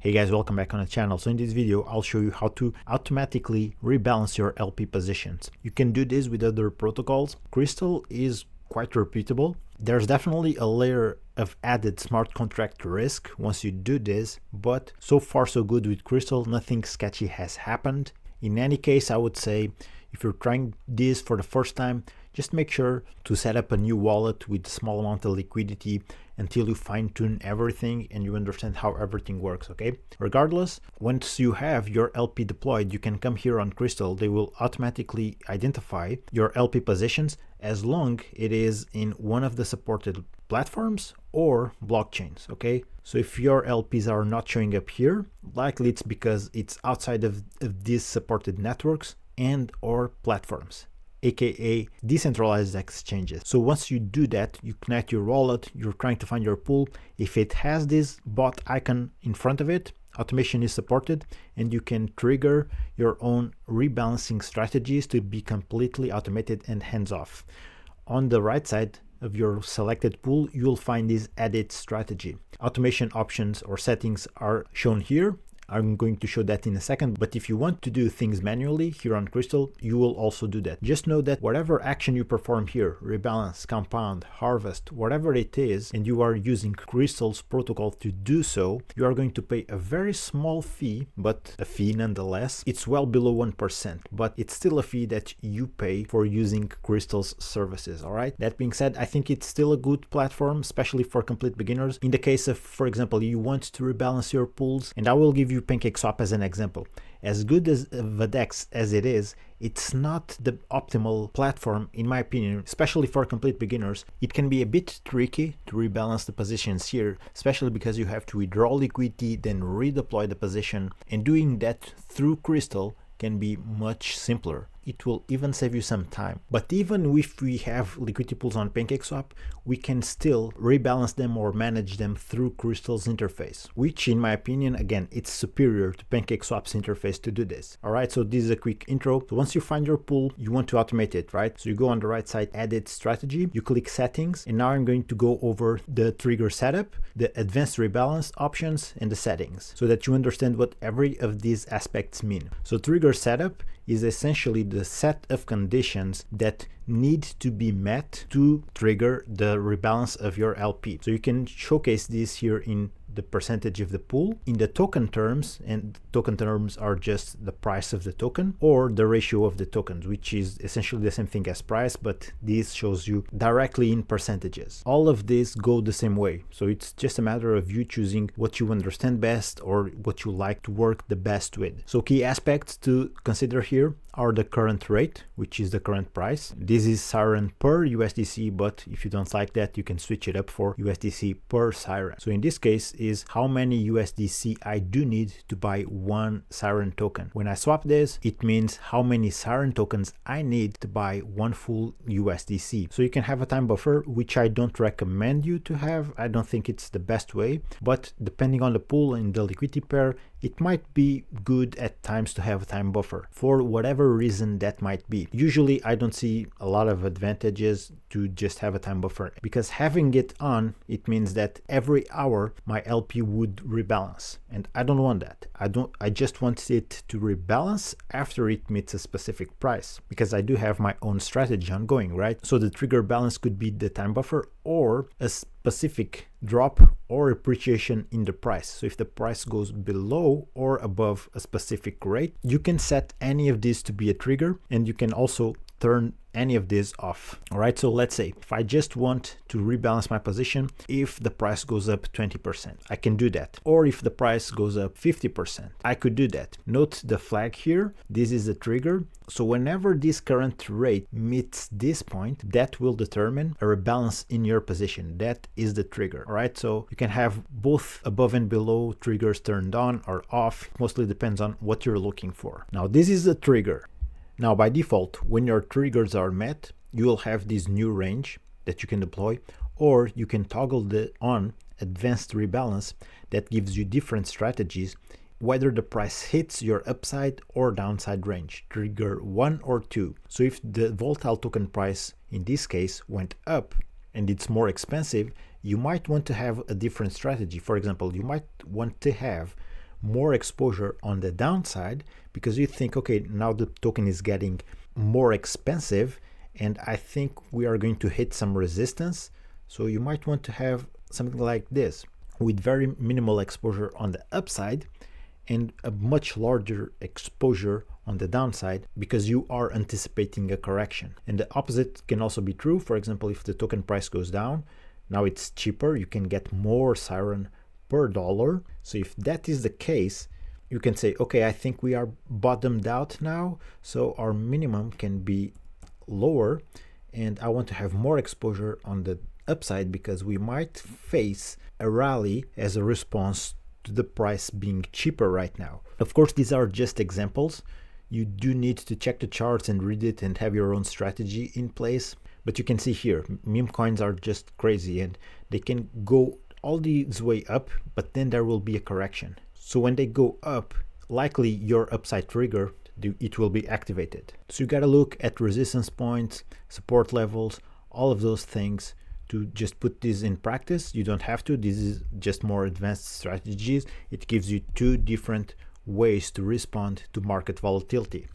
Hey guys, welcome back on the channel. So in this video, I'll show you how to automatically rebalance your LP positions. You can do this with other protocols. Krystal is quite repeatable. There's definitely a layer of added smart contract risk once you do this, but so far so good with Krystal. Nothing sketchy has happened. In any case, I would say if you're trying this for the first time, just make sure to set up a new wallet with a small amount of liquidity until you fine-tune everything and you understand how everything works, okay? Regardless, once you have your LP deployed, you can come here on Krystal. They will automatically identify your LP positions as long it is in one of the supported platforms or blockchains, okay? So if your LPs are not showing up here, likely it's because it's outside of these supported networks and or platforms, aka decentralized exchanges. So once you do that, you connect your wallet, you're trying to find your pool. If it has this bot icon in front of it, automation is supported, and you can trigger your own rebalancing strategies to be completely automated and hands-off. On the right side of your selected pool, you'll find this edit strategy. Automation options or settings are shown here. I'm going to show that in a second, but if you want to do things manually here on Krystal, you will also do that. Just know that whatever action you perform here, rebalance, compound, harvest, whatever it is, and you are using Krystal's protocol to do so, you are going to pay a very small fee, but a fee nonetheless. It's well below 1%, but it's still a fee that you pay for using Krystal's services, all right? That being said, I think it's still a good platform, especially for complete beginners. In the case of, for example, you want to rebalance your pools, and I will give you PancakeSwap as an example. As good as the DEX as it is, it's not the optimal platform in my opinion, especially for complete beginners. It can be a bit tricky to rebalance the positions here, especially because you have to withdraw liquidity, then redeploy the position, and doing that through Krystal can be much simpler. It will even save you some time. But even if we have liquidity pools on PancakeSwap, we can still rebalance them or manage them through Krystal's interface, which in my opinion, again, it's superior to PancakeSwap's interface to do this. All right, so this is a quick intro. So once you find your pool, you want to automate it, right? So you go on the right side, edit strategy, you click settings, and now I'm going to go over the trigger setup, the advanced rebalance options, and the settings so that you understand what every of these aspects mean. So trigger setup is essentially the set of conditions that need to be met to trigger the rebalance of your LP. So you can showcase this here in the percentage of the pool, in the token terms, and token terms are just the price of the token or the ratio of the tokens, which is essentially the same thing as price, but this shows you directly in percentages. All of this go the same way, so it's just a matter of you choosing what you understand best or what you like to work the best with. So key aspects to consider here are the current rate, which is the current price. This is Siren per USDC, but if you don't like that, you can switch it up for USDC per Siren. So in this case is how many USDC I do need to buy one Siren token. When I swap this, it means how many Siren tokens I need to buy one full USDC. So you can have a time buffer, which I don't recommend you to have. I don't think it's the best way, but depending on the pool and the liquidity pair, it might be good at times to have a time buffer for whatever reason that might be. Usually I don't see a lot of advantages to just have a time buffer, because having it on, it means that every hour my LP would rebalance, and I don't want that. I just want it to rebalance after it meets a specific price, because I do have my own strategy ongoing, right? So the trigger balance could be the time buffer or a specific drop or appreciation in the price. So if the price goes below or above a specific rate, you can set any of these to be a trigger, and you can also turn any of this off. All right, so let's say if I just want to rebalance my position, if the price goes up 20%, I can do that. Or if the price goes up 50%, I could do that. Note the flag here. This is the trigger. So whenever this current rate meets this point, that will determine a rebalance in your position. That is the trigger. All right, so you can have both above and below triggers turned on or off. Mostly depends on what you're looking for. Now this is the trigger. Now by default, when your triggers are met, you will have this new range that you can deploy, or you can toggle the on advanced rebalance that gives you different strategies, whether the price hits your upside or downside range, trigger 1 or 2. So if the volatile token price in this case went up and it's more expensive, you might want to have a different strategy. For example, you might want to have more exposure on the downside because you think, okay, now the token is getting more expensive and I think we are going to hit some resistance. So you might want to have something like this with very minimal exposure on the upside and a much larger exposure on the downside because you are anticipating a correction. And the opposite can also be true. For example, if the token price goes down, now it's cheaper, you can get more Siren per dollar. So if that is the case, you can say, okay, I think we are bottomed out now, so our minimum can be lower and I want to have more exposure on the upside because we might face a rally as a response to the price being cheaper right now. Of course, these are just examples. You do need to check the charts and read it and have your own strategy in place. But you can see here, meme coins are just crazy and they can go all this way up, but then there will be a correction. So when they go up, likely your upside trigger, it will be activated. So you gotta look at resistance points, support levels, all of those things to just put this in practice. You don't have to, this is just more advanced strategies. It gives you two different ways to respond to market volatility.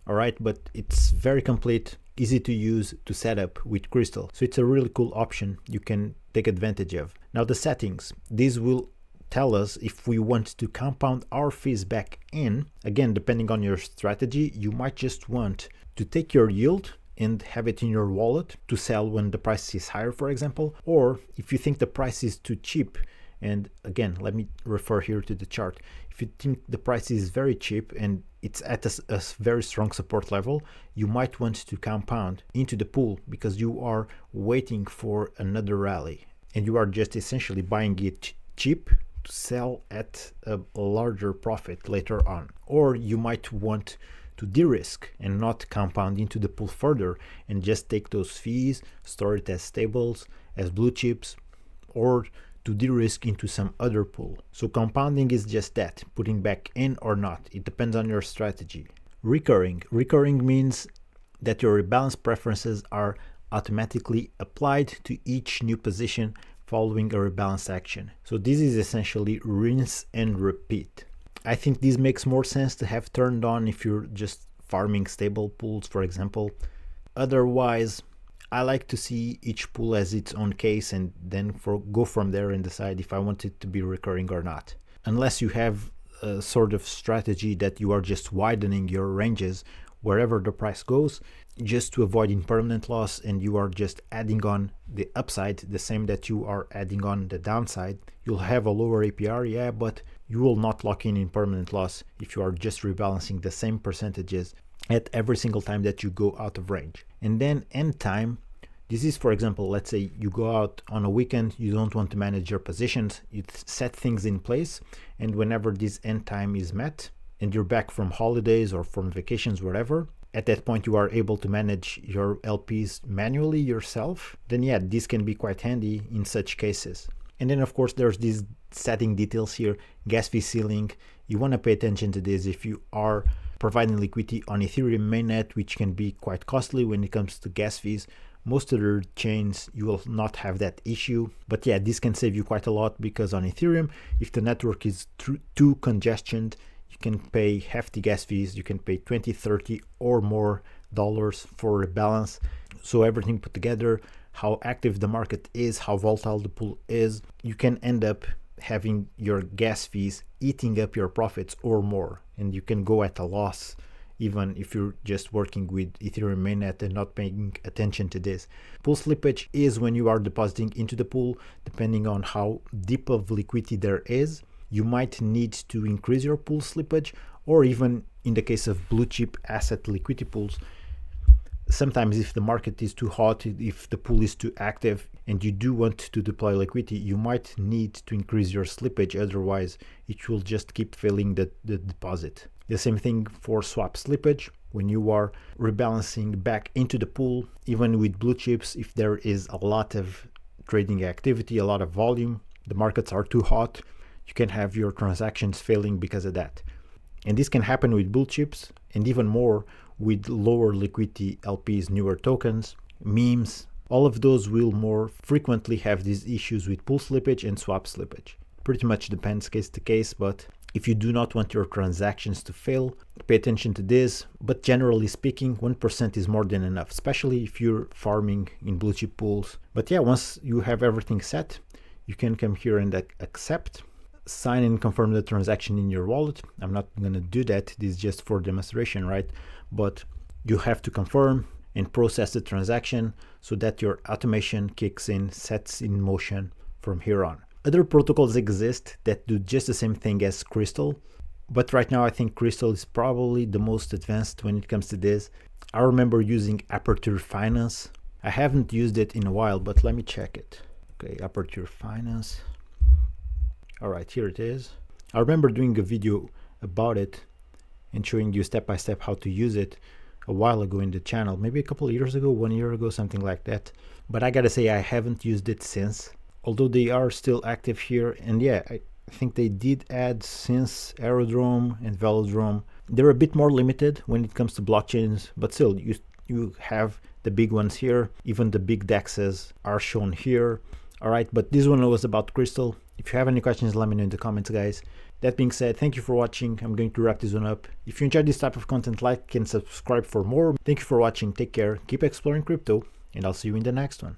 All right, but it's very complete, easy to use, to set up with Krystal. So it's a really cool option you can take advantage of. Now the settings, these will tell us if we want to compound our fees back in. Again, depending on your strategy, you might just want to take your yield and have it in your wallet to sell when the price is higher, for example. Or if you think the price is too cheap, and again, let me refer here to the chart. If you think the price is very cheap and it's at a very strong support level, you might want to compound into the pool because you are waiting for another rally and you are just essentially buying it cheap to sell at a larger profit later on. Or you might want to de-risk and not compound into the pool further and just take those fees, store it as stables, as blue chips, or to de-risk into some other pool. So compounding is just that, putting back in or not. It depends on your strategy. Recurring means that your rebalance preferences are automatically applied to each new position following a rebalance action. So this is essentially rinse and repeat. I think this makes more sense to have turned on if you're just farming stable pools, for example. Otherwise, I like to see each pool as its own case and then go from there and decide if I want it to be recurring or not. Unless you have a sort of strategy that you are just widening your ranges wherever the price goes, just to avoid impermanent loss, and you are just adding on the upside the same that you are adding on the downside. You'll have a lower APR, yeah, but you will not lock in impermanent loss if you are just rebalancing the same percentages at every single time that you go out of range. And then end time, this is, for example, let's say you go out on a weekend, you don't want to manage your positions, you set things in place, and whenever this end time is met and you're back from holidays or from vacations, wherever, at that point you are able to manage your LPs manually yourself, then yeah, this can be quite handy in such cases. And then of course there's these setting details here, gas fee ceiling. You want to pay attention to this if you are providing liquidity on Ethereum mainnet, which can be quite costly when it comes to gas fees. Most other chains you will not have that issue, but yeah, this can save you quite a lot because on Ethereum, if the network is too congested, you can pay hefty gas fees. You can pay 20, 30 or more dollars for rebalance. So everything put together, how active the market is, how volatile the pool is, you can end up having your gas fees eating up your profits or more, and you can go at a loss even if you're just working with Ethereum mainnet and not paying attention to this. Pool slippage is when you are depositing into the pool, depending on how deep of liquidity there is. You might need to increase your pool slippage, or even in the case of blue chip asset liquidity pools, sometimes if the market is too hot, if the pool is too active and you do want to deploy liquidity, you might need to increase your slippage, otherwise it will just keep filling the deposit. The same thing for swap slippage. When you are rebalancing back into the pool, even with blue chips, if there is a lot of trading activity, a lot of volume, the markets are too hot, you can have your transactions failing because of that. And this can happen with blue chips and even more with lower liquidity LPs, newer tokens, memes. All of those will more frequently have these issues with pool slippage and swap slippage. Pretty much depends case to case, but If you do not want your transactions to fail, pay attention to this, but generally speaking, 1% is more than enough, especially if you're farming in blue chip pools. But yeah, once you have everything set, you can come here and accept, sign and confirm the transaction in your wallet. I'm not going to do that, this is just for demonstration, right? But you have to confirm and process the transaction so that your automation kicks in, sets in motion from here on. Other protocols exist that do just the same thing as Krystal, but right now I think Krystal is probably the most advanced when it comes to this. I remember using Aperture Finance. I haven't used it in a while, but let me check it. Okay, Aperture Finance. All right, here it is. I remember doing a video about it and showing you step by step how to use it a while ago in the channel, maybe a couple of years ago, 1 year ago, something like that. But I gotta say I haven't used it since. Although they are still active here, and yeah, I think they did add since Aerodrome and Velodrome. They're a bit more limited when it comes to blockchains, but still, you have the big ones here. Even the big DEXs are shown here. All right, but this one was about Krystal. If you have any questions, let me know in the comments, guys. That being said, thank you for watching. I'm going to wrap this one up. If you enjoyed this type of content, like and subscribe for more. Thank you for watching. Take care. Keep exploring crypto, and I'll see you in the next one.